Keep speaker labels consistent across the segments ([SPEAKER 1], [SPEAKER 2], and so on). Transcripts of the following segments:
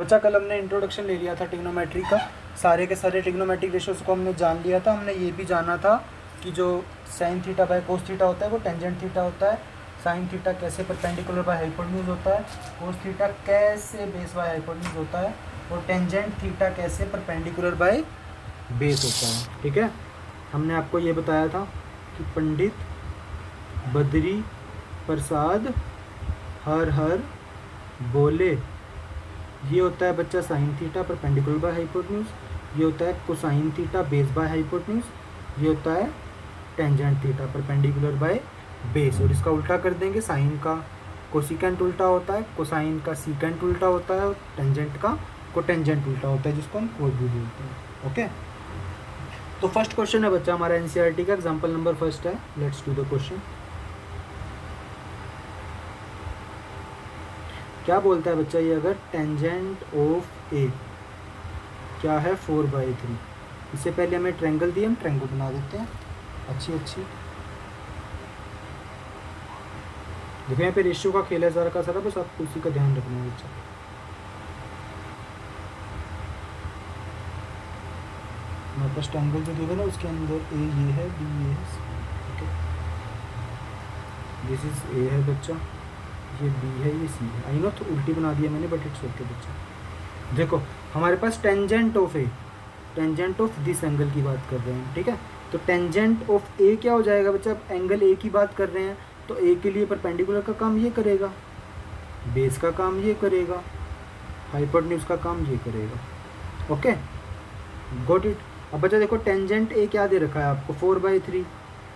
[SPEAKER 1] बच्चा कल हमने इंट्रोडक्शन ले लिया था ट्रिग्नोमेट्री का, सारे के सारे ट्रिग्नोमेट्रिक रेशियोज को हमने जान लिया था। हमने ये भी जाना था कि जो sine theta by cos theta होता है वो टेंजेंट थीटा होता है, साइन थीटा कैसे परपेंडिकुलर बाय हाइपोटेन्यूज होता है, कोस थीटा कैसे बेस बाय हाइपोटेन्यूज होता है, और टेंजेंट थीटा कैसे परपेंडिकुलर बाय बेस होता है। ठीक है, हमने आपको ये बताया था कि पंडित बद्री प्रसाद हर हर बोले, ये होता है बच्चा sine theta perpendicular by hypotenuse, ये होता है cosine theta base by hypotenuse, ये होता है tangent theta perpendicular by base. और इसका उल्टा कर देंगे, साइन का कोसिकेंट उल्टा होता है, कोसाइन का सीकेंट उल्टा होता है, और टेंजेंट का कोटेंजेंट उल्टा होता है, जिसको हम कोस भी बोलते हैं। ओके, तो फर्स्ट क्वेश्चन है बच्चा हमारा एनसीईआरटी का, एग्जाम्पल नंबर फर्स्ट है। Let's do the question. क्या बोलता है बच्चा ये, अगर टेंजेंट ऑफ ए क्या है 4/3। इससे पहले हमें ट्रायंगल दिए, हम ट्रायंगल बना देते हैं अच्छी। देखो यहाँ पे रेशियो का खेल है सारा का सारा, बस आपको उसी का ध्यान रखना है बच्चा। हमारे पास ट्रायंगल जो दिया ना उसके अंदर ए ये है, बी ये है, ओके, दिस इज ए है बच्चा, ये बी है, ये सी है। आई नो तो उल्टी बना दिया मैंने, बट इट्स ओके बच्चा। देखो हमारे पास tangent of A, tangent of this angle की बात कर रहे हैं। ठीक है, तो टेंजेंट ऑफ ए क्या हो जाएगा बच्चा, अब एंगल ए की बात कर रहे हैं तो ए के लिए परपेंडिकुलर का काम ये करेगा, बेस का काम ये करेगा, हाइपोटेन्यूज का काम ये करेगा। Okay, got it. अब बच्चा देखो टेंजेंट ए क्या दे रखा है आपको 4/3,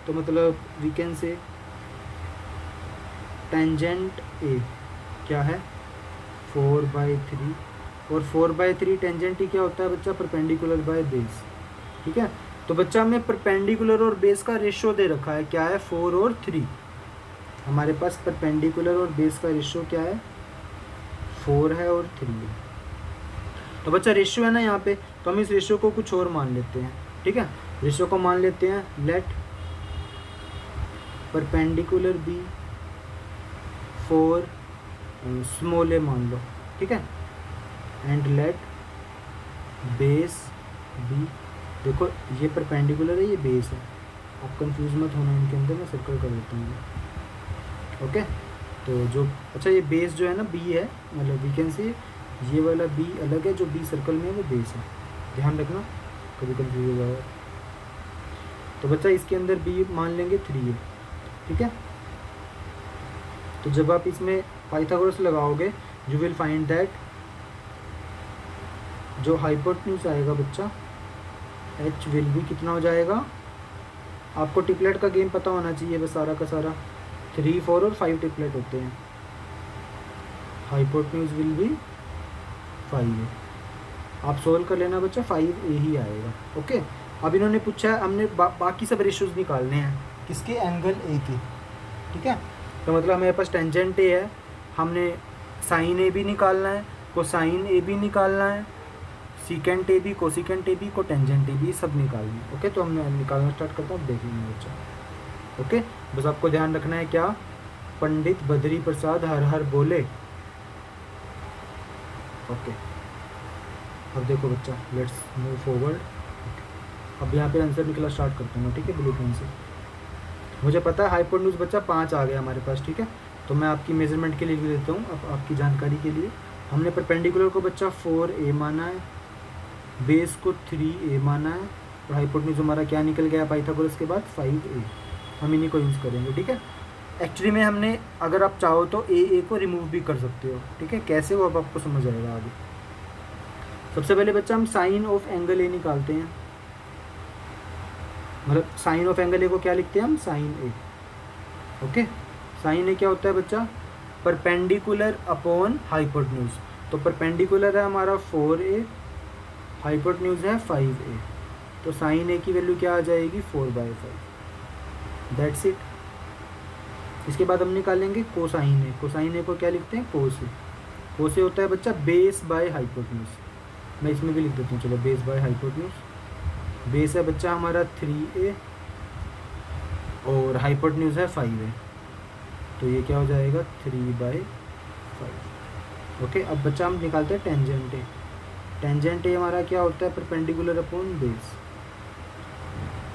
[SPEAKER 1] तो मतलब we can say tangent A क्या है 4/3, और 4/3 टेंजेंट ही क्या होता है बच्चा, परपेंडिकुलर बाय बेस। ठीक है, तो बच्चा हमें परपेंडिकुलर और बेस का रेशियो दे रखा है, क्या है 4 और 3। हमारे पास परपेंडिकुलर और बेस का रेशियो क्या है 4 है और 3 है। तो बच्चा रेशियो है ना यहाँ पे, तो हम इस रेशियो को कुछ और मान लेते हैं। ठीक है, रेशियो को मान लेते हैं लेट परपेंडिकुलर बी 4 स्मॉल ए मान लो। ठीक है, एंड लेट बेस बी, देखो ये परपेंडिकुलर है, ये बेस है, आप कंफ्यूज मत होना इनके अंदर, मैं सर्कल कर देता हूँ। ओके, तो जो अच्छा ये बेस जो है ना बी है, मतलब वी कैन से ये वाला बी अलग है, जो बी सर्कल में है वो बेस है, ध्यान रखना कभी कंफ्यूज हो जाएगा। तो बच्चा इसके अंदर बी मान लेंगे 3 है। ठीक है, तो जब आप इसमें पाइथागोरस लगाओगे यू विल फाइंड दैट जो हाइपोटेन्यूज आएगा बच्चा एच विल भी कितना हो जाएगा, आपको ट्रिपलेट का गेम पता होना चाहिए बस सारा का सारा, 3, 4 और 5 ट्रिपलेट होते हैं, हाइपोटेन्यूज विल भी 5 है। आप सोल्व कर लेना बच्चा, 5A ही आएगा। ओके, अब इन्होंने पूछा है हमने बाकी सब रेशियोज निकालने हैं किसके, एंगल ए के। ठीक है, तो मतलब हमारे पास टेंजेंट ए है, हमने साइन ए भी निकालना है, कोसाइन ए भी निकालना है, सीकेंट ए भी, कोसिकेंट ए भी, कोटेंजेंट ए भी, सब निकालना है। ओके, तो हमने निकालना स्टार्ट करता हूँ, देख लेंगे बच्चा। ओके, बस आपको ध्यान रखना है क्या, पंडित बद्री प्रसाद हर हर बोले। ओके, अब देखो बच्चा लेट्स मूव फॉरवर्ड। अब यहाँ पे आंसर निकला स्टार्ट करता हूँ। ठीक है, ब्लू पेन से मुझे पता है हाइपोटेन्यूज बच्चा 5 आ गया हमारे पास। ठीक है, तो मैं आपकी मेजरमेंट के लिए लिख देता हूँ, अब आपकी जानकारी के लिए। हमने परपेंडिकुलर को बच्चा 4A माना है, बेस को 3A माना है, और हाइपोटेन्यूज हमारा क्या निकल गया पाइथागोरस के बाद 5A। हम इन्हीं को यूज़ करेंगे। ठीक है, एक्चुअली में हमने अगर आप चाहो तो ए को रिमूव भी कर सकते हो। ठीक है, कैसे वो अब आपको समझ आएगा आगे। सबसे पहले बच्चा हम साइन ऑफ एंगल ए निकालते हैं, मतलब साइन ऑफ एंगल ए को क्या लिखते हैं हम, साइन ए। ओके, साइन ए क्या होता है बच्चा, परपेंडिकुलर अपॉन हाइपोटेन्यूज। तो परपेंडिकुलर है हमारा 4A, हाइपोटेन्यूज है 5A, तो साइन ए की वैल्यू क्या आ जाएगी 4/5। That's it. इसके बाद हम निकालेंगे कोसाइन ए। कोसाइन ए को क्या लिखते हैं, कोस ए। कोस ए होता है बच्चा बेस बाय हाइपोटेन्यूज, मैं इसमें भी लिख देता हूँ, चलो बेस बाय हाइपोटेन्यूज। बेस है बच्चा हमारा 3A और हाइपोटेन्यूज है 5A, तो ये क्या हो जाएगा 3/5। ओके, अब बच्चा हम निकालते हैं टेंजेंट ए। टेंजेंट ए हमारा क्या होता है, परपेंडिकुलर अपॉन बेस।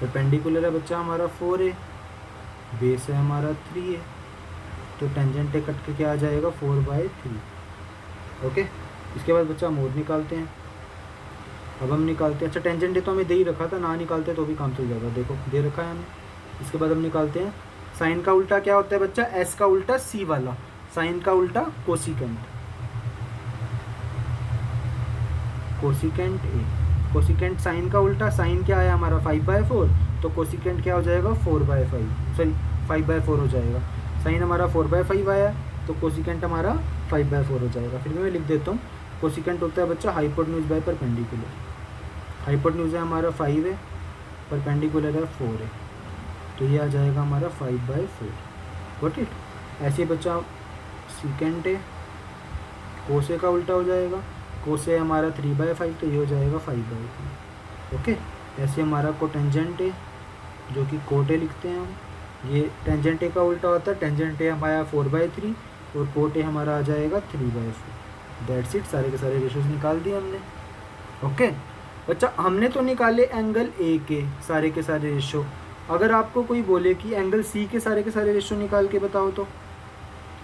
[SPEAKER 1] परपेंडिकुलर है बच्चा हमारा 4a, बेस है हमारा 3a, तो टेंजेंट ए कट के क्या आ जाएगा 4/3। ओके, इसके बाद बच्चा हम और निकालते हैं। अब हम निकालते हैं, अच्छा टेंजेंट ए तो हमें दे ही रखा था, ना निकालते तो भी काम चल जाएगा, देखो दे रखा है हमें। इसके बाद हम निकालते हैं साइन का उल्टा क्या होता है बच्चा, एस का उल्टा सी वाला, साइन का उल्टा cosecant, cosecant A. Cosecant sine का उल्टा, साइन क्या है हमारा 5/4, तो कोसिकेंट क्या हो जाएगा 4/5, सॉरी 5/4 हो जाएगा। साइन हमारा 4/5 आया, तो कोसिकेंट हमारा 5/4 हो जाएगा। फिर मैं लिख देता हूँ, कोसिकेंट होता है बच्चा हाइपोटेन्यूज बाय परपेंडिकुलर। हाइपोटेन्यूज है हमारा 5 है, परपेंडिकुलर है 4 है, तो ये आ जाएगा हमारा 5/4। Got it. ऐसे बच्चा सीकेंट है, कोसे का उल्टा हो जाएगा, कोसे हमारा 3/5, तो ये हो जाएगा 5/3। ओके, ऐसे हमारा कोटेंजेंट है, जो कि कोटे लिखते हैं हम, ये टेंजेंट ए का उल्टा होता है, टेंजेंट ए हमारा 4/3 और कोटे हमारा आ जाएगा 3/4। दैट्स इट, सारे के सारे रेशोज निकाल दिए हमने। ओके बच्चा, हमने तो निकाले एंगल ए के सारे रेशो। अगर आपको कोई बोले कि एंगल सी के सारे रेशो निकाल के बताओ तो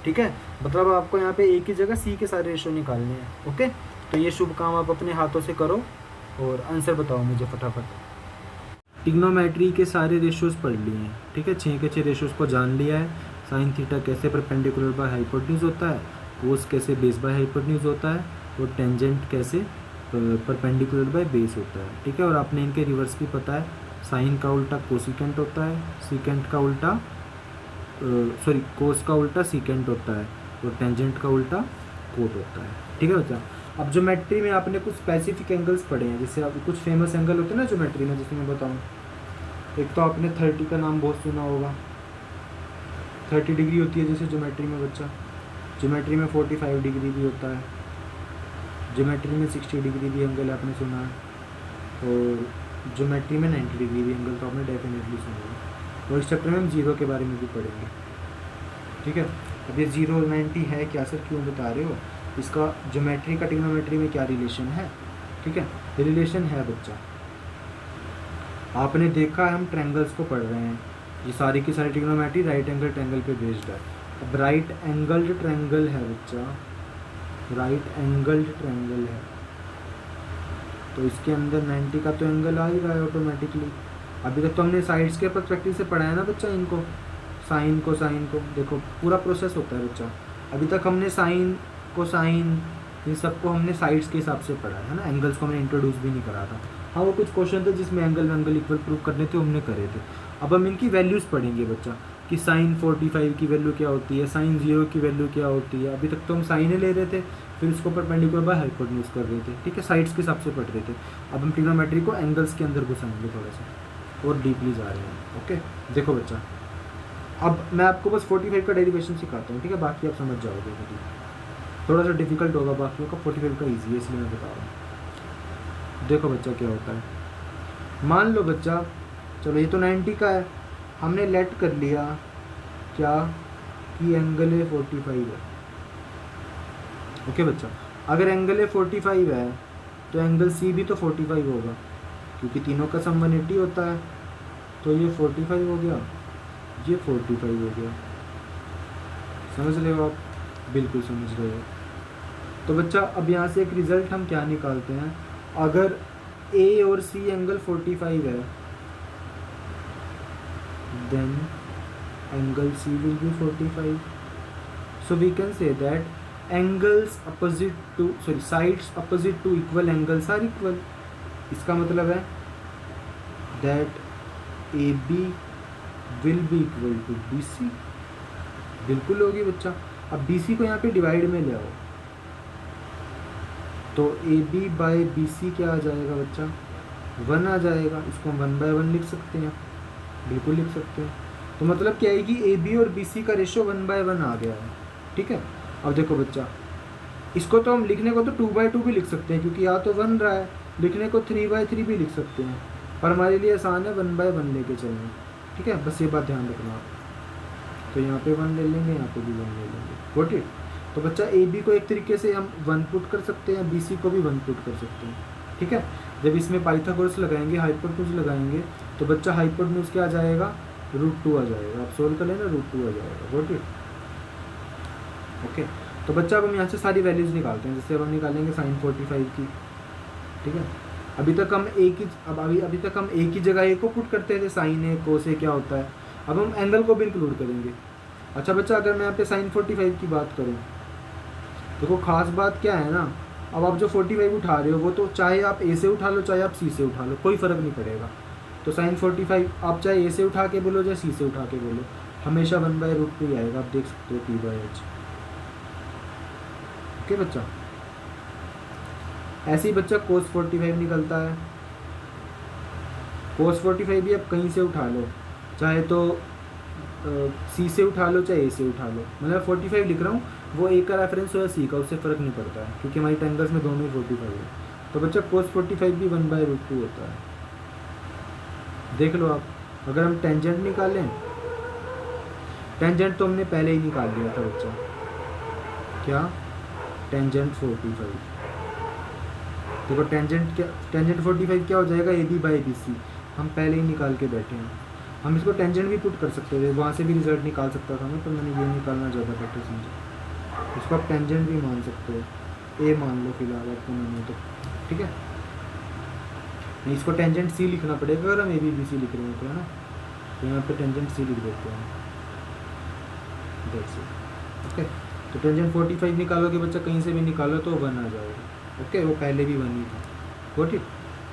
[SPEAKER 1] ठीक है, मतलब आपको यहाँ पे ए की जगह सी के सारे रेशो निकालने हैं। ओके, तो ये शुभ काम आप अपने हाथों से करो और आंसर बताओ मुझे फटाफट। ट्रिग्नोमेट्री के सारे रेशोज पढ़ लिए हैं, ठीक है, 6 के 6 रेशोज को जान लिया है। साइन थीटा कैसे परपेंडिकुलर बाय हाइपोटेन्यूज होता है, कोस कैसे बेस बाय हाइपोटेन्यूज होता है, और टेंजेंट कैसे परपेंडिकुलर बाय बेस होता है। ठीक है, और आपने इनके रिवर्स भी पता है, साइन का उल्टा कोसिकेंट होता है, सीकेंट का उल्टा सॉरी कोस का उल्टा सीकेंट होता है, और टेंजेंट का उल्टा कोट होता है। ठीक है बच्चा, अब ज्योमेट्री में आपने कुछ स्पेसिफिक एंगल्स पढ़े हैं, जैसे आप कुछ फेमस एंगल होते हैं ना ज्योमेट्री में, जैसे मैं बताऊँ, एक तो आपने 30 का नाम बहुत सुना होगा, 30 डिग्री होती है जैसे ज्योमेट्री में बच्चा। ज्योमेट्री में 45 डिग्री भी होता है, ज्योमेट्री में 60 डिग्री भी एंगल आपने सुना है, और ज्योमेट्री में 90 डिग्री भी एंगल तो आपने डेफिनेटली सुना है। और इस चैप्टर में हम जीरो के बारे में भी पढ़ेंगे। ठीक है, अब ये 0 और 90 है क्या सर, क्यों बता रहे हो, इसका ज्योमेट्री का ट्रिग्नोमेट्री में क्या रिलेशन है। ठीक है, रिलेशन है बच्चा, आपने देखा है हम ट्रायंगल्स को पढ़ रहे हैं, ये सारी की सारी ट्रिग्नोमेट्री राइट एंगल ट्रायंगल पे बेस्ड है। अब राइट एंगल्ड ट्रायंगल है बच्चा, राइट एंगल्ड ट्रायंगल है, तो इसके अंदर 90 का तो एंगल आ ही रहा है ऑटोमेटिकली। अभी तक तो हमने साइड्स के पर्सपेक्टिव से पढ़ा है ना बच्चा, इनको साइन को देखो पूरा प्रोसेस होता है बच्चा। अभी तक हमने साइन कोसाइन इन सबको हमने साइड्स के हिसाब से पढ़ा है ना, एंगल्स को हमने इंट्रोड्यूस भी नहीं करा था। हाँ, वो कुछ क्वेश्चन थे जिसमें एंगल इक्वल प्रूव करने थे, हमने करे थे। अब हम इनकी वैल्यूज़ पढ़ेंगे बच्चा, कि साइन 45 की वैल्यू क्या होती है, साइन 0 की वैल्यू क्या होती है। अभी तक तो हम साइन ले रहे थे, फिर उसको परपेंडिकुलर बाय हाइपोटेन्यूज कर रहे थे। ठीक है, साइड्स के हिसाब से पढ़ रहे थे। अब हम ट्रिग्नोमेट्री को एंगल्स के अंदर घुसाएंगे, थोड़ा सा और डीपली जा रहे हैं। ओके, देखो बच्चा, अब मैं आपको बस 45 का डेरिवेशन सिखाता हूँ, ठीक है, बाकी आप समझ जाओगे। थोड़ा सा डिफिकल्ट होगा बाकियों का, 45 का ईजी है इसलिए मैं बता रहा हूँ। देखो बच्चा क्या होता है, मान लो बच्चा, चलो ये तो 90 का है, हमने लेट कर लिया क्या कि एंगल है 45 है। ओके बच्चा, अगर एंगल है 45 है तो एंगल सी भी तो 45 होगा, क्योंकि तीनों का सम 180 होता है, तो ये 45 हो गया, ये 45 हो गया। समझ रहे हो आप, बिल्कुल समझ रहे हो। तो बच्चा अब यहाँ से एक रिज़ल्ट हम क्या निकालते हैं, अगर ए और सी एंगल 45 है, then angle C will be 45. So we can say that angles opposite to sides opposite to equal angles are equal. इसका मतलब है that AB will be equal to BC. बिल्कुल होगी बच्चा। अब BC को यहाँ पे डिवाइड में ले आओ, तो AB बाय BC क्या आ जाएगा बच्चा, 1 आ जाएगा। इसको हम 1/1 लिख सकते हैं, बिल्कुल लिख सकते हैं। तो मतलब क्या है कि ए बी और बी सी का रेशो 1/1 आ गया है। ठीक है, अब देखो बच्चा, इसको तो हम लिखने को तो 2/2 भी लिख सकते हैं, क्योंकि यहाँ तो 1 रहा है, लिखने को 3/3 भी लिख सकते हैं, पर हमारे लिए आसान है 1/1 लेके चलना। ठीक है, बस ये बात ध्यान रखना आप। तो यहाँ पे 1 ले लेंगे, यहाँ पे भी 1 ले लेंगे। Got it. तो बच्चा ए बी को एक तरीके से हम 1 पुट कर सकते हैं, बी सी को भी 1 पुट कर सकते हैं, ठीक है। जब इसमें पाइथागोरस लगाएंगे, हाइपोटेन्यूज लगाएंगे, तो बच्चा हाइपोटेन्यूज क्या आ जाएगा, √2 आ जाएगा। आप सोल्व कर लेना, √2 आ जाएगा, गॉट इट, ओके। तो बच्चा अब हम यहाँ से सारी वैल्यूज़ निकालते हैं। जैसे अब हम निकालेंगे sin 45 की, ठीक है। अभी तक हम एक ही जगह ए को पुट करते थे, साइन ए कोस ए क्या होता है। अब हम एंगल को भी इंक्लूड करेंगे। अच्छा बच्चा, अगर मैं यहाँ पे sin 45 की बात करूँ, देखो खास बात क्या है ना, अब आप जो 45 उठा रहे हो वो तो चाहे आप ए से उठा लो चाहे आप सी से उठा लो, कोई फ़र्क नहीं पड़ेगा। तो sin 45 आप चाहे ए से उठा के बोलो चाहे सी से उठा के बोलो, हमेशा 1/√2 ही आएगा। आप देख सकते हो P/H, ओके बच्चा। ऐसे ही बच्चा cos 45 निकलता है। cos 45 भी आप कहीं से उठा लो, चाहे तो सी से उठा लो चाहे ए से उठा लो। मतलब 45 लिख रहा हूँ, वो ए का रेफरेंस हो या सी का, उससे फ़र्क नहीं पड़ता है, क्योंकि हमारी ट्रायंगल्स में दोनों ही 45 है। तो बच्चा cos 45 भी 1/√2 होता है। देख लो आप, अगर हम टेंजेंट निकालें, टेंजेंट तो हमने पहले ही निकाल लिया था बच्चा, क्या, टेंजेंट 45। देखो टेंजेंट 45 क्या हो जाएगा, AB/BC, हम पहले ही निकाल के बैठे हैं। हम इसको टेंजेंट भी पुट कर सकते थे, वहाँ से भी रिजल्ट निकाल सकता था मैं, पर मैंने ये निकालना ज़्यादा बेटर समझा। इसको आप टेंजेंट भी मान सकते हो, ए मान लो फिलहाल आपको मैंने तो, ठीक है। नहीं, इसको टेंजेंट सी लिखना पड़ेगा अगर हम ABBC लिख रहे हैं तो, है ना। तो यहाँ पे टेंजेंट सी लिख देते हैं, दैट्स इट, ओके। तो टेंजेंट 45 निकालोगे बच्चा, कहीं से भी निकालो तो 1 आ जाएगा, ओके। वो पहले भी 1 ही था, गॉट इट।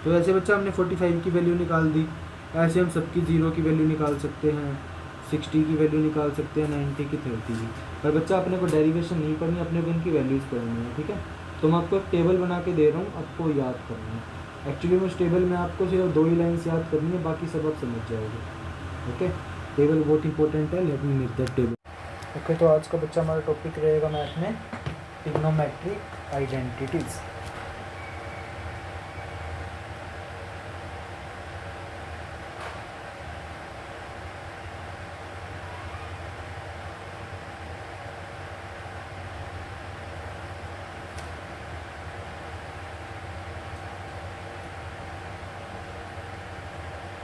[SPEAKER 1] तो ऐसे बच्चा हमने 45 की वैल्यू निकाल दी। ऐसे हम सबकी 0 की वैल्यू निकाल सकते हैं, 60 की वैल्यू निकाल सकते हैं, 90 की, 30 की। पर बच्चा अपने को डेरिवेशन नहीं पढ़नी, अपने को इनकी वैल्यूज़ पढ़नी है, ठीक है। तो मैं आपको एक टेबल बना के दे रहा हूँ, आपको याद करना है। एक्चुअली में उस टेबल में आपको सिर्फ 2 ही लाइन्स याद करनी है, बाकी सब आप समझ जाओगे, ओके। टेबल बहुत इंपॉर्टेंट है, let me make that table, okay. तो आज का बच्चा हमारा टॉपिक रहेगा मैथ में ट्रिग्नोमेट्रिक आइडेंटिटीज़।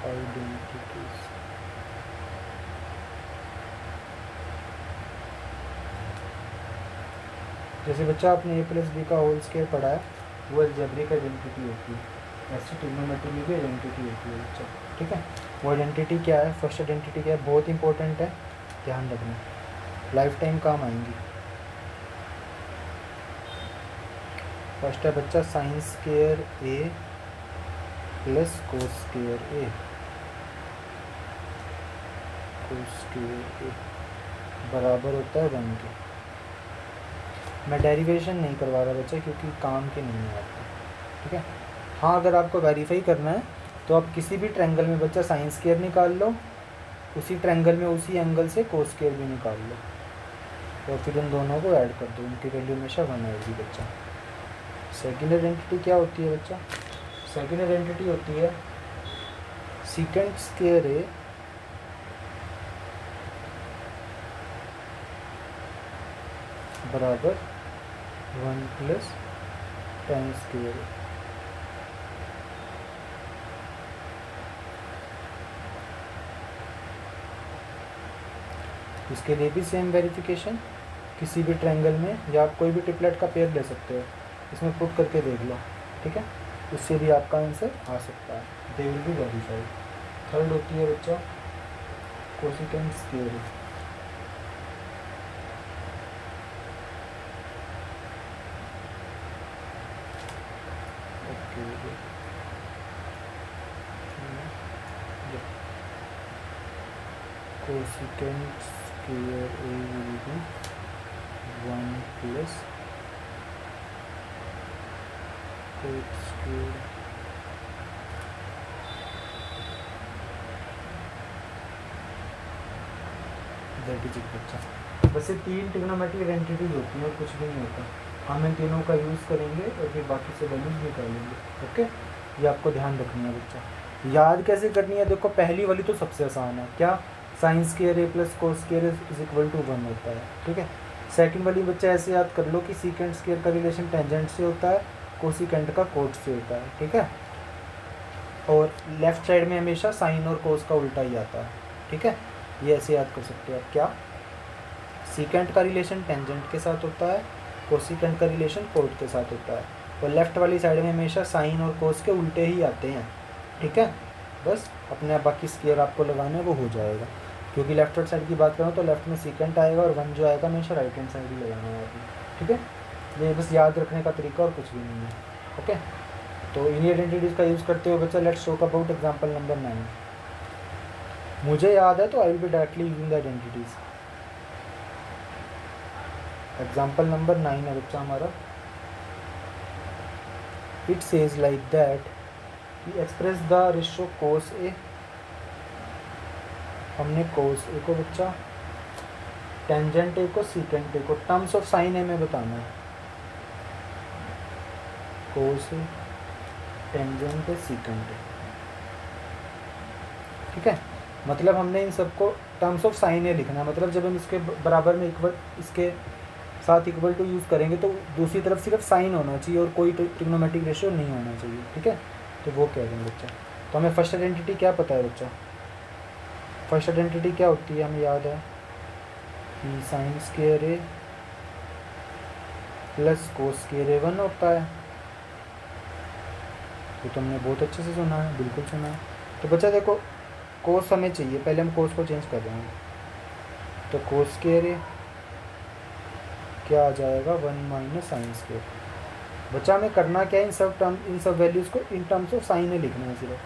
[SPEAKER 1] आइडेंटिटीज, जैसे बच्चा आपने a+b का होल स्क्वायर पढ़ा है, वो अलजेब्रिक आइडेंटिटी होती है। ऐसी ट्रिग्नोमेट्री में भी आइडेंटिटी होती है बच्चा, ठीक है। वो आइडेंटिटी क्या है, फर्स्ट आइडेंटिटी क्या है, बहुत इंपॉर्टेंट है, ध्यान रखना, लाइफ टाइम काम आएंगी। फर्स्ट है बच्चा sign square a plus cos square a, cos square a बराबर होता है 1 के। मैं डेरिवेशन नहीं करवा रहा बच्चा, क्योंकि काम के नहीं है आपको, ठीक है। हाँ, अगर आपको वेरीफाई करना है तो आप किसी भी ट्रायंगल में बच्चा साइन स्क्वायर निकाल लो, उसी ट्रायंगल में उसी एंगल से कोस स्क्वायर भी निकाल लो, और फिर उन दोनों को ऐड कर दो, उनकी वैल्यू हमेशा 1 आएगी बच्चा। सेकेंड आइडेंटिटी क्या होती है बच्चा, सेकेंड आइडेंटिटी होती है सीकेंट स्क्वायर a बराबर 1 प्लस tan स्क्वायर a। इसके लिए भी सेम वेरिफिकेशन, किसी भी ट्रायंगल में, या आप कोई भी ट्रिपलेट का पेयर ले सकते हो, इसमें पुट करके देख लो, ठीक है। उससे भी आपका आंसर आ सकता है, they will be verified. Third होती है बच्चा cosecant square a, cosecant square a will be 1 plus cot square that is equal बच्चा। बस ये 3 ट्रिग्नोमेट्रिक आइडेंटिटीज होती हैं और कुछ भी नहीं होता। हम इन तीनों का यूज़ करेंगे और फिर बाकी से वैल्यूज निकालेंगे, ओके। ये आपको ध्यान रखनी है बच्चा। याद कैसे करनी है, देखो पहली वाली तो सबसे आसान है, क्या, sine square a plus cos square is equal to 1 होता है, ठीक है। सेकंड वाली बच्चा ऐसे याद कर लो कि सीकेंट स्क्वायर का रिलेशन टेंजेंट से होता है, कोसिकेंट का कोट से होता है, ठीक है। और लेफ्ट साइड में हमेशा साइन और कोस का उल्टा ही आता है, ठीक है। ये ऐसे याद कर सकते हो आप, क्या सीकेंट का रिलेशन टेंजेंट के साथ होता है, कोसिकेंट का रिलेशन कोट के साथ होता है, और लेफ्ट वाली साइड में हमेशा साइन और कोस के उल्टे ही आते हैं, ठीक है। बस अपने आप बाकी स्क्वायर आपको लगाना है वो हो जाएगा, क्योंकि लेफ्ट हैंड साइड की बात करूँ तो लेफ्ट में सीकेंट आएगा और 1 जो आएगा हमेशा राइट हैंड साइड ही लगाना है आपने, ठीक है। ये बस याद रखने का तरीका और कुछ भी नहीं है, ओके। तो इन्हीं आइडेंटिटीज़ का यूज़ करते हुए बच्चा let's talk about example number 9। मुझे याद है तो I will be directly using the identities. Example number 9 है बच्चा हमारा। It says like that we express the ratio cos A. हमने कोस ए को बच्चा, टेंजेंट ए को, सीकेंट ए को टर्म्स ऑफ साइन ए में बताना है। कोस ए, टेंजेंट ए, सीकेंट ए, ठीक है। मतलब हमने इन सबको टर्म्स ऑफ साइन ए लिखना है, मतलब जब हम इसके बराबर में इक्वल, इसके साथ इक्वल टू यूज़ करेंगे तो दूसरी तरफ सिर्फ साइन होना चाहिए और कोई ट्रिग्नोमेट्रिक रेशियो नहीं होना चाहिए, ठीक है। तो वो कह देंगे बच्चा। तो हमें फर्स्ट आइडेंटिटी क्या पता है बच्चा? फर्स्ट आइडेंटिटी क्या होती है हमें याद है कि साइन स्क्वायर ए प्लस कोस स्क्वायर ए 1 होता है। तो तुमने बहुत अच्छे से सुना है, बिल्कुल सुना है। तो बच्चा देखो कोस हमें चाहिए, पहले हम कोस को चेंज कर रहे हैं। तो कोस स्क्वायर ए क्या आ जाएगा 1 माइनस साइन स्क्वायर। बच्चा हमें करना क्या है, इन सब वैल्यूज़ को इन टर्म्स ऑफ साइन ए लिखना है सिर्फ,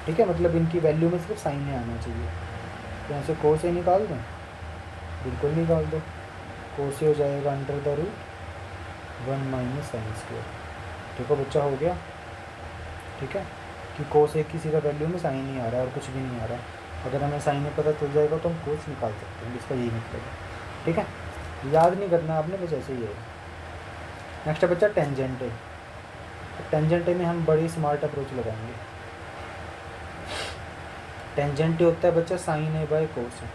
[SPEAKER 1] ठीक है। मतलब इनकी वैल्यू में सिर्फ साइन ए आना चाहिए। तो यहाँ से कोस ए निकाल दें, बिल्कुल निकाल दो। कोस ए हो जाएगा under the root 1 minus sine square. देखो बच्चा हो गया, ठीक है, कि कोस ए की सिर्फ वैल्यू में साइन नहीं आ रहा है और कुछ भी नहीं आ रहा है। अगर हमें साइन ए पता चल जाएगा तो हम कोस निकाल सकते हैं, इसका यही मतलब है, ठीक है। याद नहीं करना आपने, बस ऐसे ही है। नेक्स्ट है बच्चा टेंजेंट ए। तो टेंजेंट ए में हम बड़ी स्मार्ट अप्रोच लगाएंगे। टेंजेंट ए होता है बच्चा साइन ए बाय कोस ए,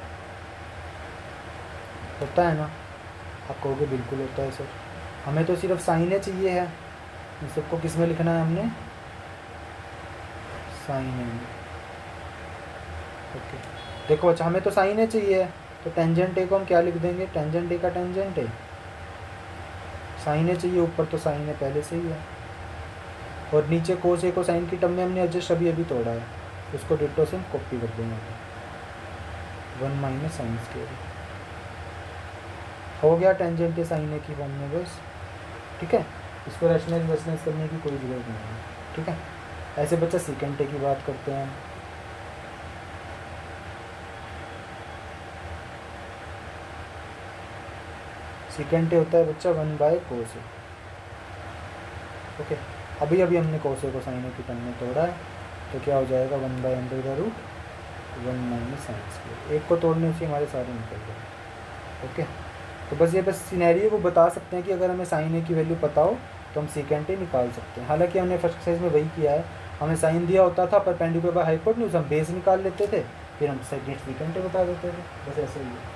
[SPEAKER 1] होता है ना? आप कहोगे बिल्कुल होता है सर, हमें तो सिर्फ साइन ए चाहिए है। इन सबको किस में लिखना है हमने? साइन ए में, ओके। देखो अच्छा हमें तो साइन ए चाहिए, तो टेंजेंट ए को हम क्या लिख देंगे? टेंजेंट ए का टेंजेंट ए, साइन ए चाहिए ऊपर, तो साइन ए पहले से ही है। और नीचे कोस ए को साइन की टर्म में हमने एडजस्ट अभी तोड़ा है, उसको डिटो से हम कॉपी कर देंगे। 1 माइनस साइन स्क्वायर हो गया टेंजेंट ए साइन ए की फॉर्म में, बस, ठीक है। इसको रैशनलाइज करने की कोई जरूरत नहीं है, ठीक है। ऐसे बच्चा सीकेंट ए की बात करते हैं। सीकेंट ए होता है बच्चा 1 बाय कोस ए, ओके। अभी हमने कोस ए को साइन ए की टर्म में तोड़ा है, तो क्या हो जाएगा 1 by under the root 1 minus sine square. एक को तोड़ने से हमारे सारे निकल गए, ओके। तो बस ये बस सिनेरियो को बता सकते हैं कि अगर हमें साइन ए की वैल्यू पता हो तो हम सीकेंट ए निकाल सकते हैं। हालांकि हमने फर्स्ट एक्सरसाइज में वही किया है, हमें साइन दिया होता था परपेंडिकुलर बाय हाइपोटेन्यूज, हम बेस निकाल लेते थे, फिर हम सीकेंट ए बता देते थे, बस ऐसे ही है।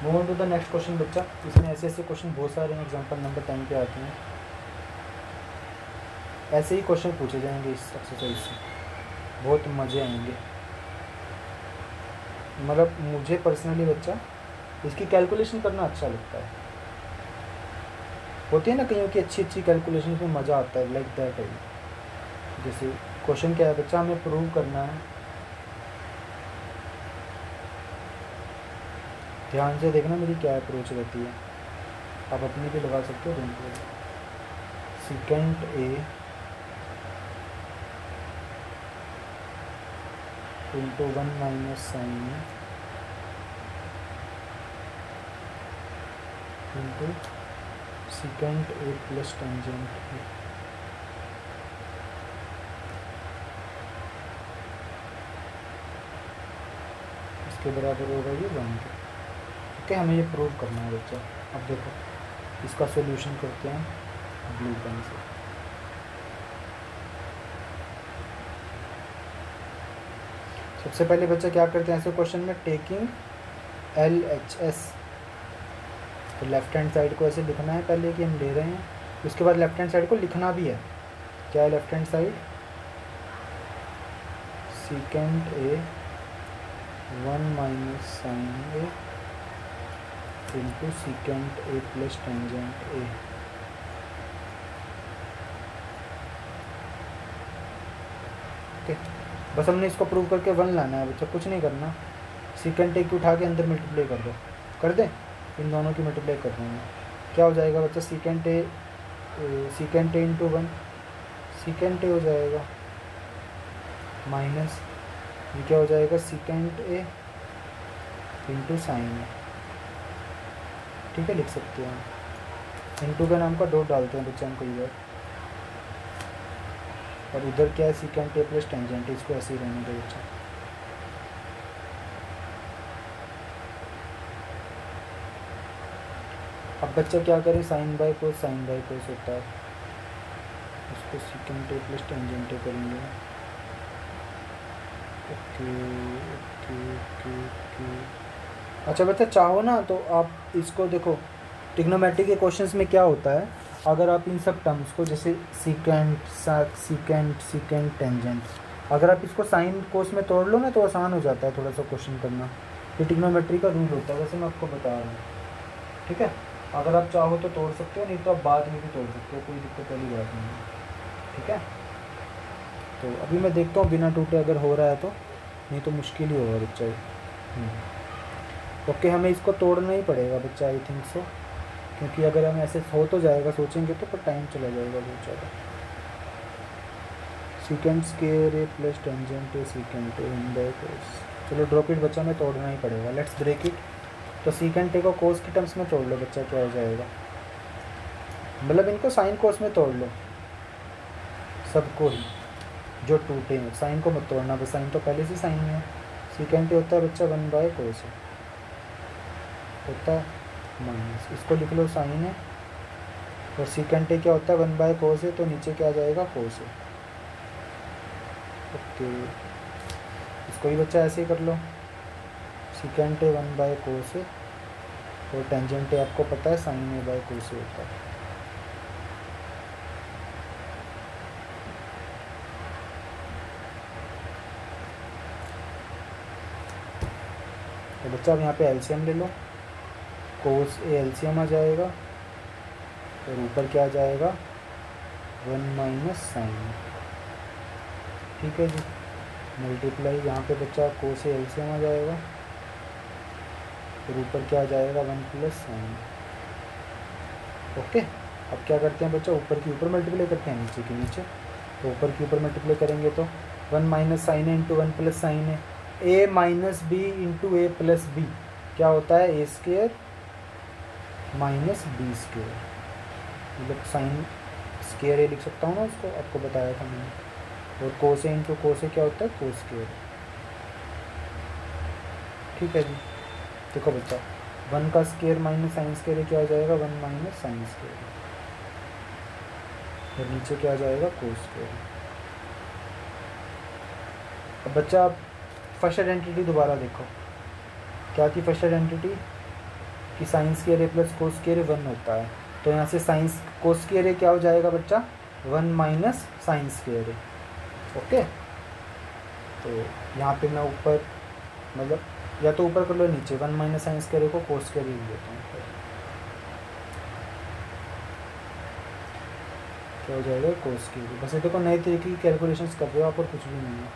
[SPEAKER 1] Move on to the next question बच्चा। इसमें ऐसे क्वेश्चन बहुत सारे हैं, एग्जांपल नंबर 10 पे आते हैं। ऐसे ही क्वेश्चन पूछे जाएंगे इस एक्सरसाइज से, बहुत मज़े आएंगे। मतलब मुझे पर्सनली बच्चा इसकी कैलकुलेशन करना अच्छा लगता है। होती है ना कहीं की अच्छी कैलकुलेशन में मज़ा आता है, लाइक दैट है। जैसे क्वेश्चन क्या है बच्चा, हमें प्रूव करना है, ध्यान से देखना मेरी क्या अप्रोच रहती है, आप अपनी भी लगा सकते हो। बिल्कुल secant A into 1 minus sine into secant A plus tangent ए। इसके बराबर होगा ये 1 के, ओके। हमें ये प्रूव करना है बच्चा। अब देखो इसका सॉल्यूशन करते हैं ब्लू पेन से। सबसे पहले बच्चा क्या करते हैं ऐसे क्वेश्चन में, टेकिंग LHS तो लेफ्ट हैंड साइड को ऐसे लिखना है पहले कि हम ले रहे हैं, उसके बाद लेफ्ट हैंड साइड को लिखना भी है। क्या है left hand side? Secant A 1 minus sine A into secant A plus tangent A. Okay, बस हमने इसको प्रूव करके 1 लाना है बच्चा, कुछ नहीं करना। सीकेंट ए की उठा के अंदर मल्टीप्लाई कर दो, कर दें, इन दोनों की मल्टीप्लाई कर देंगे। क्या हो जाएगा बच्चा? Secant A into 1 secant A हो जाएगा, माइनस ये क्या हो जाएगा? सीकेंट ए इंटू साइन ए। ठीक है, लिख सकते हैं। इंटू के नाम का डॉट डालते हैं बच्चा हम कई बार, और उधर क्या है? सीकेंट ए प्लस टेंजेंट ए, इसको ऐसे ही रहने दो बच्चा। अब बच्चा क्या करे? साइन बाय कोस होता है, उसको secant A plus tangent A करेंगे। Okay okay okay okay. अच्छा बच्चा, चाहो ना तो आप इसको देखो, ट्रिग्नोमेट्री के क्वेश्चंस में क्या होता है, अगर आप इन सब टर्म्स को जैसे सीकेंट टेंजेंट, अगर आप इसको साइन कोस में तोड़ लो ना तो आसान हो जाता है थोड़ा सा क्वेश्चन करना। ये ट्रिग्नोमेट्री का रूल होता है, वैसे मैं आपको बता रहा हूँ। ठीक है, अगर आप चाहो तो तोड़ सकते हो, नहीं तो आप बाद में भी तोड़ सकते हो, कोई दिक्कत वाली बात नहीं है। ठीक है, तो अभी मैं देखता हूँ बिना टूटे अगर हो रहा है तो, नहीं तो मुश्किल ही होगा बच्चा। ओके, हमें इसको तोड़ना ही पड़ेगा बच्चा, आई थिंक सो, क्योंकि अगर हम ऐसे हो तो जाएगा सोचेंगे तो, पर टाइम चला जाएगा बहुत ज़्यादा। Secant square A plus tangent A secant A in by cos. चलो ड्रॉप इट बच्चा, में तोड़ना ही पड़ेगा, लेट्स ब्रेक इट। तो सीकेंट ए को कोस की टर्म्स में तोड़ लो बच्चा, क्या हो जाएगा? मतलब इनको साइन कोस में तोड़ लो, सबको ही जो टूटे हैं। साइन को मत तोड़ना, बस साइन तो पहले से साइन में है। सीकेंट ए होता है बच्चा 1 बाय कोस होता है, माइनस इसको लिख लो साइन है, और सीकेंट ए क्या होता है? 1 बाय कोस है, तो नीचे क्या आ जाएगा? कोस है। ओके, इसको ही बच्चा ऐसे ही कर लो, सीकेंट ए 1 बाय कोस है, और टेंजेंट ए आपको पता है साइन ए बाय कोस होता है। तो बच्चा अब यहाँ पे एलसीएम ले लो, कोस ए एलसीएम आ जाएगा, और ऊपर क्या आ जाएगा? 1 माइनस साइन। ठीक है जी, मल्टीप्लाई यहाँ पे बच्चा कोस ए एलसीएम आ जाएगा, और ऊपर क्या आ जाएगा? 1 प्लस साइन। ओके, अब क्या करते हैं बच्चा? ऊपर की ऊपर मल्टीप्लाई करते हैं, नीचे की नीचे। तो ऊपर की ऊपर मल्टीप्लाई करेंगे तो 1 माइनस साइन है इंटू 1 प्लस साइन है, ए माइनस बी इंटू ए प्लस बी क्या होता है? ए स्क्वेयर माइनस बी स्क्वेयर। मतलब साइन स्क्वेयर ए लिख सकता हूँ ना उसको, आपको बताया था मैंने। और कोस ए इंटू कोस ए क्या होता है? Cos square. ठीक है जी, देखो बच्चा, 1 का स्क्वेयर माइनस साइन स्क्वेयर क्या हो जाएगा? 1 माइनस साइन स्क्वेयर, और नीचे क्या आ जाएगा? Cos square. अब बच्चा आप फर्स्ट आइडेंटिटी दोबारा देखो, क्या थी फर्स्ट आइडेंटिटी? कि साइन स्क्वायर ए प्लस कोस स्क्वायर ए 1 होता है, तो यहाँ से साइन कोस स्क्वायर ए क्या हो जाएगा बच्चा? 1 माइनस साइन स्क्वायर ए। ओके, तो यहाँ पे मैं ऊपर, मतलब या तो ऊपर कर लो नीचे, 1 माइनस साइन स्क्वायर ए को कोस स्क्वायर ए लेता हूँ, क्या हो जाएगा? कोस स्क्वायर ए। बस ये देखो नए तरीके की कैलकुलेशंस कर रहे हो आप, और कुछ भी नहीं है,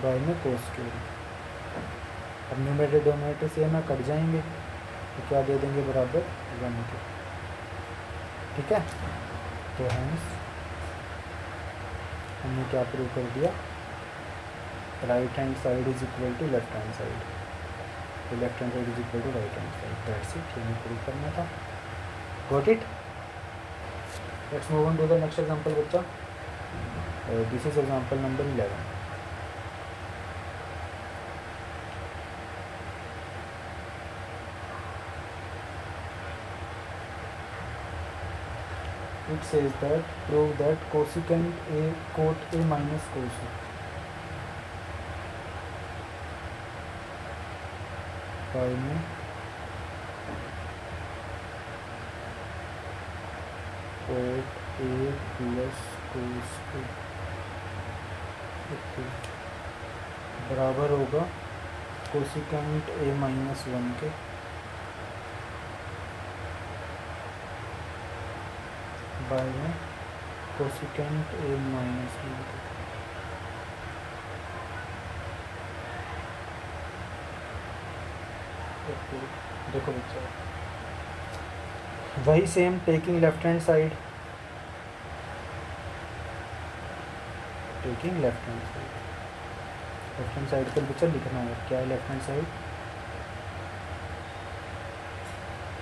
[SPEAKER 1] बाय में कोस स्क्वायर ए। अब न्यूमरेटर डोमिनेटर से ना कट जाएंगे, तो क्या दे देंगे? बराबर 1 के। ठीक है, तो हैंस हमने क्या प्रूव कर दिया? Right hand side is equal to left hand side, तो left hand side is equal to right hand side. That's it, हमें प्रूव करना था। Got it? Let's move on to the next example बच्चा। This is example number 11। It says that prove that cosecant A cot A minus cos A फाइल में cot A plus cos A, okay, बराबर होगा cosecant A minus 1 के bye में cosecant A minus 1 के। Okay, देखो बच्चा, वही same taking left hand side, taking left hand side, left hand side पर बच्चा लिखना है क्या है left hand side,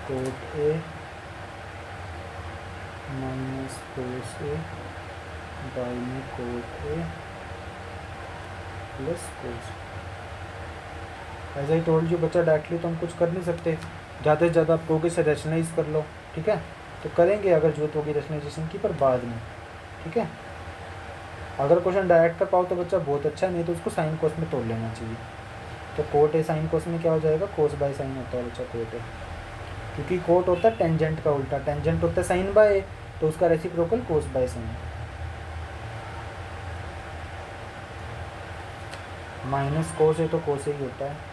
[SPEAKER 1] cot A minus cos A by में cot A plus cos. As I told you बच्चा, डायरेक्टली तो हम कुछ कर नहीं सकते, ज़्यादा से ज़्यादा आप कहोगे से रैशनलाइज कर लो, ठीक है, तो करेंगे अगर जरूरत होगी रैशनलाइजेशन की, पर बाद में, ठीक है। अगर क्वेश्चन डायरेक्ट कर पाओ तो बच्चा बहुत अच्छा, नहीं तो उसको साइन कोस में तोड़ लेना चाहिए। तो कोट ए साइन कोस में क्या हो जाएगा, कोस बाय साइन होता है बच्चा कोट ए, क्योंकि कोट होता है टेंजेंट का उल्टा, टेंजेंट होता है साइन बाय ए, तो उसका reciprocal cos by sine. Minus cos है तो कोस ही होता है,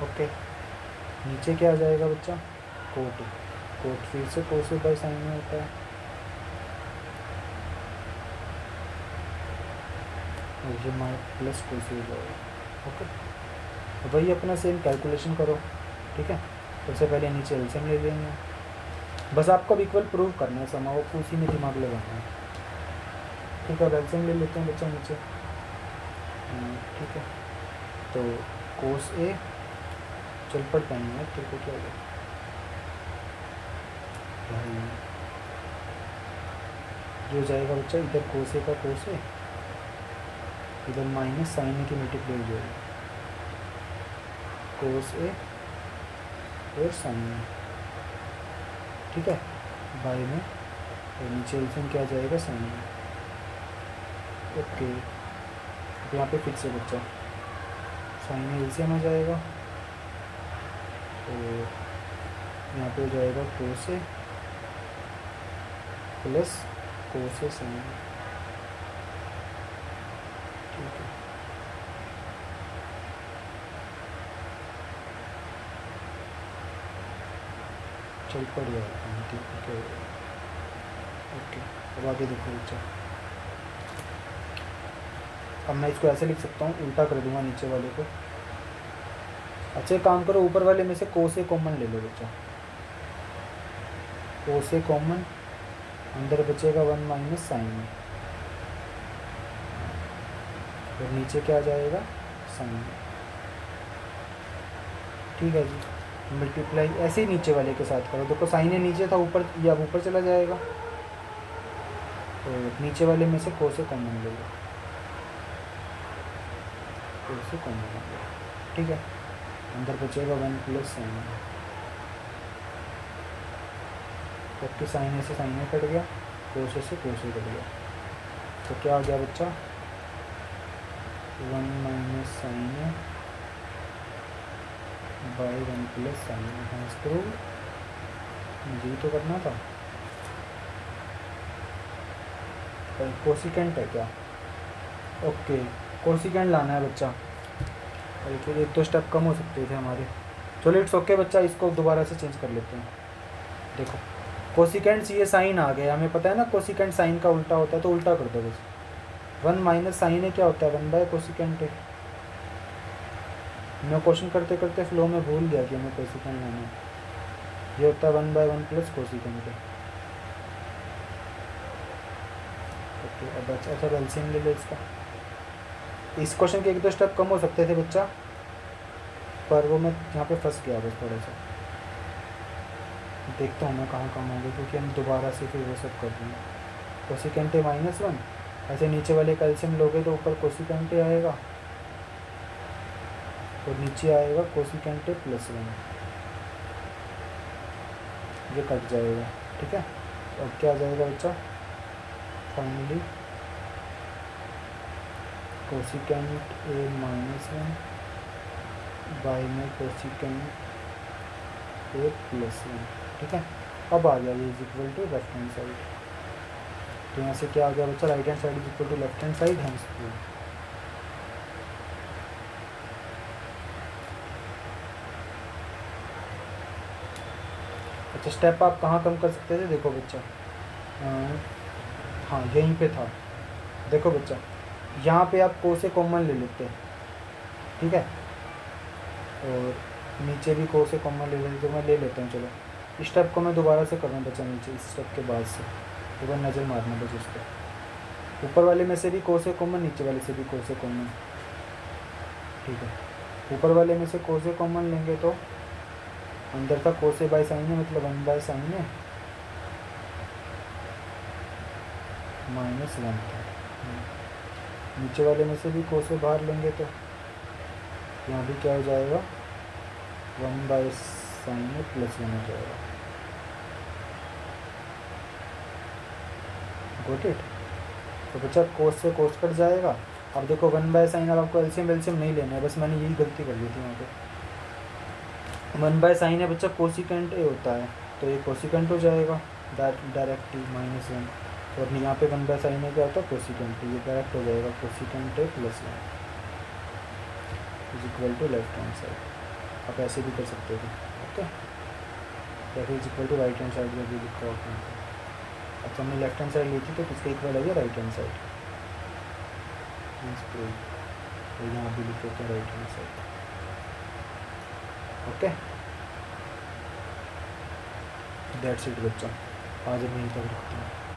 [SPEAKER 1] ओके। नीचे क्या आ जाएगा बच्चा, कोट, कोट फिर से कोस बाय साइन में होता है, और ये माइनस प्लस कोस हो जाएगा, ओके। तो वही अपना सेम कैलकुलेशन करो, ठीक है। सबसे पहले नीचे एलसीएम ले लेंगे, बस आपको अब इक्वल प्रूव करना है, समाओ को उसी में दिमाग लगाना है, ठीक है। एलसीएम ले लेते हैं बच्चा नीचे, ठीक है। तो कोस ए, चल पढ़ पाएंगे तेरे को क्या होगा, जो जाएगा बच्चा इधर कोस ए का कोस ए, इधर माइनस साइन ए की मल्टीप्लाई हो जाएगी, कोस ए और साइन ए, ठीक है, बाय में, और नीचे एलसीएम क्या जाएगा साइन ए, ओके। तो यहाँ पे फिक्स है बच्चा, साइन ए एलसीएम आ जाएगा, और यहाँ पे हो जाएगा कोस ए प्लस कोस ए साइन ए, ठीक है। चल पड़ जाएगा, ठीक है, ओके। अब आगे देखो बच्चा, अब मैं इसको ऐसे लिख सकता हूँ, उल्टा कर दूंगा नीचे वाले को। अच्छा एक काम करो, ऊपर वाले में से कोस ए कॉमन ले लो बच्चा, कोस ए कॉमन, अंदर बचेगा 1 माइनस साइन में, और नीचे क्या आ जाएगा साइन में, ठीक है जी। मल्टीप्लाई ऐसे ही नीचे वाले के साथ करो, देखो साइन ए नीचे था, ऊपर या ऊपर चला जाएगा, तो नीचे वाले में से कोस ए कॉमन ले लो, कोस ए कॉमन ले लो, ठीक है। अंदर बचेगा 1 प्लस साइन ए, जबकि साइन ए से साइन ए कट गया, कोस ए से कोस ए कट गया, तो क्या आ गया बच्चा 1 minus sine A by 1 plus sine A, hence proved. मुझे तो करना था, कोसिकेंट है क्या, ओके, कोसिकेंट लाना है बच्चा, फिर एक दो स्टेप कम हो सकते थे हमारे, चलो इट्स ओके बच्चा, इसको दोबारा से चेंज कर लेते हैं। देखो कोसिकेंट ये साइन आ गया, हमें पता है ना कोसिकेंट साइन का उल्टा होता है, तो उल्टा कर दो बस। 1 माइनस साइन है क्या होता है, 1 बाय कोसिकेंट है। मैं क्वेश्चन करते करते फ्लो में भूल गया कि हमें कोसिकेंट लाना है, ये होता है 1 बाय 1 प्लस कोसिकेंट है, ओके। अब अच्छा एलसीएम ले लो इसका, इस क्वेश्चन के एक दो स्टेप कम हो सकते थे बच्चा, पर वो मैं यहाँ पे फंस गया बस थोड़ा सा, देखता हूँ मैं कहाँ कम होंगे, क्योंकि हम दोबारा से फिर वो सब कर देंगे। कोसिकेंट ए माइनस 1, ऐसे नीचे वाले का एलसीएम लोगे तो ऊपर कोसिकेंट ए आएगा, और नीचे आएगा कोसिकेंट ए प्लस 1, ये कट जाएगा, ठीक है। अब क्या आ जाएगा बच्चा, finally cosecant A minus 1 by में कोसिकेंट 1 प्लस 1, ठीक है। अब आ गया ये is equal to left hand side, तो यहाँ से क्या आ गया बच्चा, right hand side is equal to left hand side, hence prove. अच्छा स्टेप आप कहाँ कम कर सकते थे, देखो बच्चा, हाँ यहीं पे था, देखो बच्चा यहाँ पे आप को से कॉमन ले लेते हैं, ठीक है, और नीचे भी को से कॉमन ले लेते, तो मैं ले लेता हूँ। चलो इस स्टेप को मैं दोबारा से कर रहा हूँ बच्चा, नीचे इस स्टेप के बाद से एक बार नज़र मारना बच्चा उस पर, ऊपर वाले में से भी को से कॉमन, नीचे वाले से भी को से कॉमन, ठीक है। ऊपर वाले में से को से कॉमन लेंगे तो अंदर का को से बाय साइन है, मतलब 1 बाय साइन है -1 था। नीचे वाले में से भी को से बाहर लेंगे तो यहाँ भी क्या हो जाएगा, 1 बाय साइन है +1 हो जाएगा। Got it. तो बच्चा कोस से कोस कट जाएगा। अब देखो 1 बाय साइन, अब आपको एलसीएम नहीं लेना है, बस मैंने यही गलती कर ली थी यहाँ पे। 1 बाय साइन है बच्चा कोसिकेंट ए होता है, तो ये कोसिकेंट हो जाएगा डायरेक्टली -1, और यहाँ पे 1 बाय साइन है क्या होता है, कोसिकेंट, ये डायरेक्ट हो जाएगा cosecant A +1 is equal to left hand side. आप ऐसे भी कर सकते हो, ओके, या is equal to right hand side में भी लिखा होगा। अच्छा हमने लेफ्ट हैंड साइड ली थी तो किसके इक्वल है, राइट हैंड साइड, तो यहाँ भी लिख देते हैं right hand side, okay. That's it बच्चा, आज हम यहीं तक रखते हैं।